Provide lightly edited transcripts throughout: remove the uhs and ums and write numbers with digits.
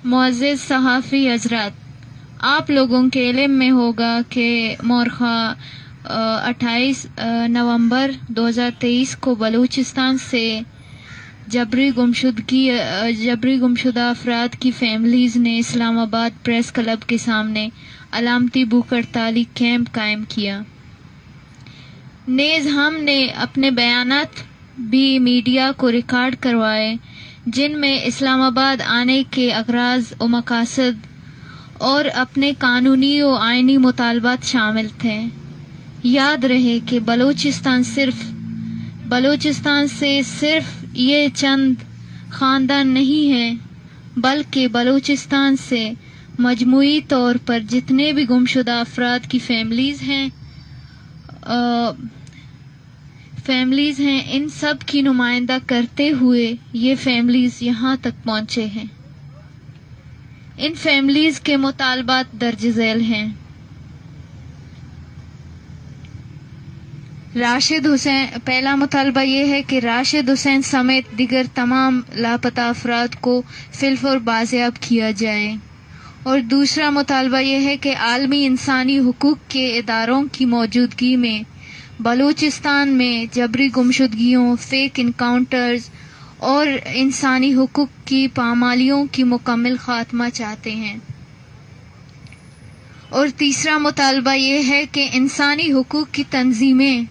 معزز صحافی حضرات، آپ لوگوں کے علم میں ہوگا کہ مورخہ 28 نومبر 2023 کو بلوچستان سے جبری گمشدہ افراد کی فیملیز نے اسلام آباد پریس کلب کے سامنے علامتی بھوک ہڑتالی کیمپ قائم کیا۔ نیز ہم نے اپنے بیانات بھی میڈیا کو ریکارڈ کروائے، جن میں اسلام آباد آنے کے اغراض و مقاصد اور اپنے قانونی و آئینی مطالبات شامل تھے۔ یاد رہے کہ بلوچستان سے صرف یہ چند خاندان نہیں ہیں، بلکہ بلوچستان سے مجموعی طور پر جتنے بھی گمشدہ افراد کی فیملیز ہیں، ان سب کی نمائندہ کرتے ہوئے یہ فیملیز یہاں تک پہنچے ہیں۔ ان فیملیز کے مطالبات درج ذیل ہیں۔ راشد حسین، پہلا مطالبہ یہ ہے کہ راشد حسین سمیت دیگر تمام لاپتہ افراد کو فی بازیاب کیا جائے، اور دوسرا مطالبہ یہ ہے کہ عالمی انسانی حقوق کے اداروں کی موجودگی میں بلوچستان میں جبری گمشدگیوں، فیک انکاؤنٹرز اور انسانی حقوق کی پامالیوں کی مکمل خاتمہ چاہتے ہیں۔ اور تیسرا مطالبہ یہ ہے کہ انسانی حقوق کی تنظیمیں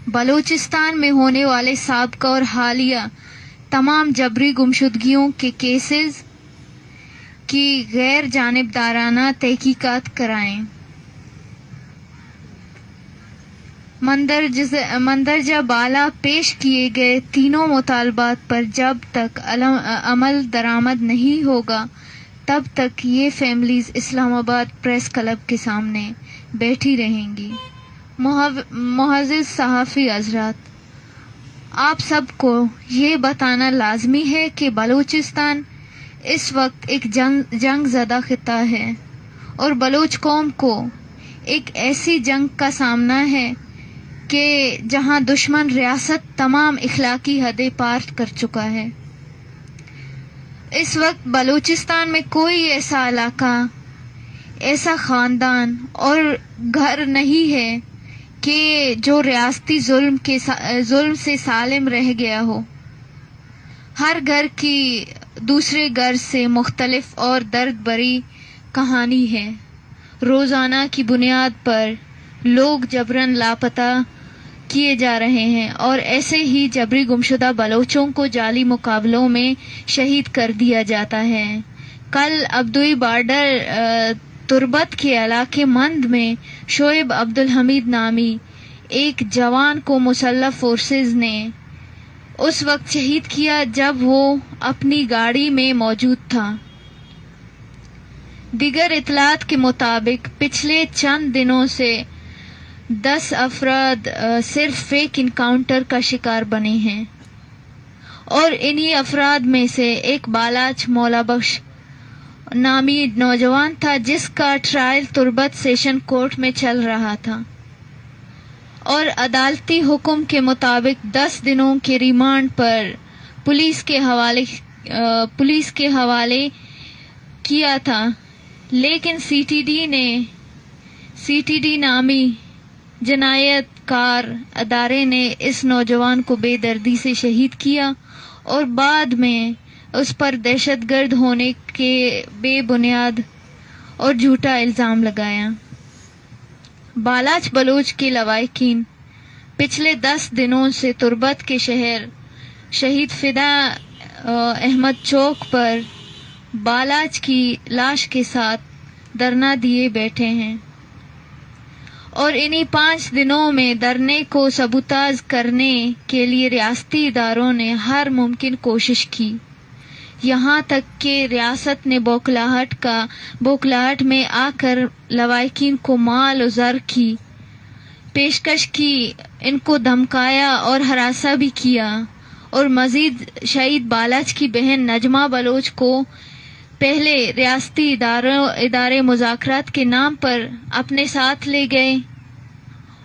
بلوچستان میں ہونے والے سابقہ اور حالیہ تمام جبری گمشدگیوں کے کیسز کی غیر جانبدارانہ تحقیقات کرائیں۔ مندرجہ بالا پیش کیے گئے تینوں مطالبات پر جب تک عمل درآمد نہیں ہوگا، تب تک یہ فیملیز اسلام آباد پریس کلب کے سامنے بیٹھی رہیں گی۔ معزز صحافی حضرات، آپ سب کو یہ بتانا لازمی ہے کہ بلوچستان اس وقت ایک جنگ زدہ خطہ ہے، اور بلوچ قوم کو ایک ایسی جنگ کا سامنا ہے کہ جہاں دشمن ریاست تمام اخلاقی حدیں پار کر چکا ہے۔ اس وقت بلوچستان میں کوئی ایسا علاقہ، ایسا خاندان اور گھر نہیں ہے کہ جو ریاستی ظلم سے سالم رہ گیا ہو۔ ہر گھر کی دوسرے گھر سے مختلف اور درد بھری کہانی ہے۔ روزانہ کی بنیاد پر لوگ جبراً لاپتہ کیے جا رہے ہیں، اور ایسے ہی جبری گمشدہ بلوچوں کو جعلی مقابلوں میں شہید کر دیا جاتا ہے۔ کل ابدوئی بارڈر تربت کے علاقے مند میں شعیب عبدالحمید نامی ایک جوان کو مسلح فورسز نے اس وقت شہید کیا جب وہ اپنی گاڑی میں موجود تھا۔ دیگر اطلاعات کے مطابق پچھلے چند دنوں سے 10 افراد صرف فیک انکاؤنٹر کا شکار بنے ہیں، اور انہی افراد میں سے ایک بالاچ مولا بخش نامی نوجوان تھا، جس کا ٹرائل تربت سیشن کورٹ میں چل رہا تھا، اور عدالتی حکم کے مطابق 10 دنوں کے ریمانڈ پر پولیس کے حوالے کیا تھا، لیکن سی ٹی ڈی نامی جنایت کار ادارے نے اس نوجوان کو بے دردی سے شہید کیا، اور بعد میں اس پر دہشت گرد ہونے کے بے بنیاد اور جھوٹا الزام لگایا۔ بالاچ بلوچ کے لواحقین پچھلے 10 دنوں سے تربت کے شہر شہید فدا احمد چوک پر بالاچ کی لاش کے ساتھ دھرنا دیے بیٹھے ہیں، اور انہی 5 دنوں میں دھرنے کو سبوتاژ کرنے کے لیے ریاستی اداروں نے ہر ممکن کوشش کی، یہاں تک کہ ریاست نے بوکھلاہٹ میں آ کر لواحقین کو مال و زر کی پیشکش کی، ان کو دھمکایا اور ہراساں بھی کیا، اور مزید شہید بالاچ کی بہن نجمہ بلوچ کو پہلے ریاستی ادارے مذاکرات کے نام پر اپنے ساتھ لے گئے،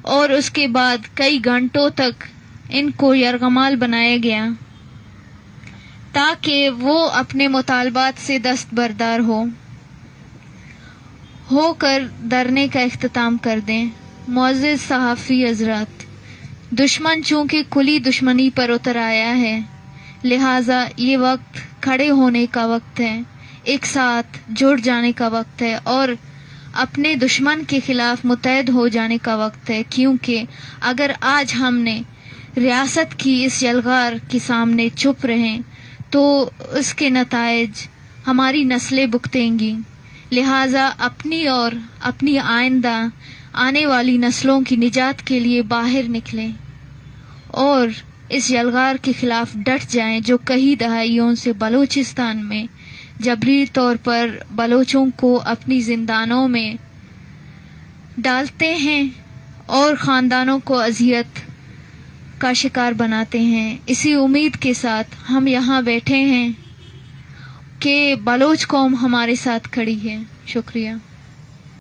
اور اس کے بعد کئی گھنٹوں تک ان کو یرغمال بنایا گیا۔ تاکہ وہ اپنے مطالبات سے دستبردار ہو کر دھرنے کا اختتام کر دیں۔ معزز صحافی حضرات، دشمن چونکہ کھلی دشمنی پر اتر آیا ہے، لہٰذا یہ وقت کھڑے ہونے کا وقت ہے، ایک ساتھ جڑ جانے کا وقت ہے اور اپنے دشمن کے خلاف متحد ہو جانے کا وقت ہے، کیونکہ اگر آج ہم نے ریاست کی اس یلغار کے سامنے چپ رہیں تو اس کے نتائج ہماری نسلیں بھگتیں گی۔ لہٰذا اپنی اور اپنی آئندہ آنے والی نسلوں کی نجات کے لیے باہر نکلیں اور اس یلغار کے خلاف ڈٹ جائیں جو کئی دہائیوں سے بلوچستان میں جبری طور پر بلوچوں کو اپنی زندانوں میں ڈالتے ہیں اور خاندانوں کو اذیت کا شکار بناتے ہیں۔ اسی امید کے ساتھ ہم یہاں بیٹھے ہیں کہ بلوچ قوم ہمارے ساتھ کھڑی ہے۔ شکریہ۔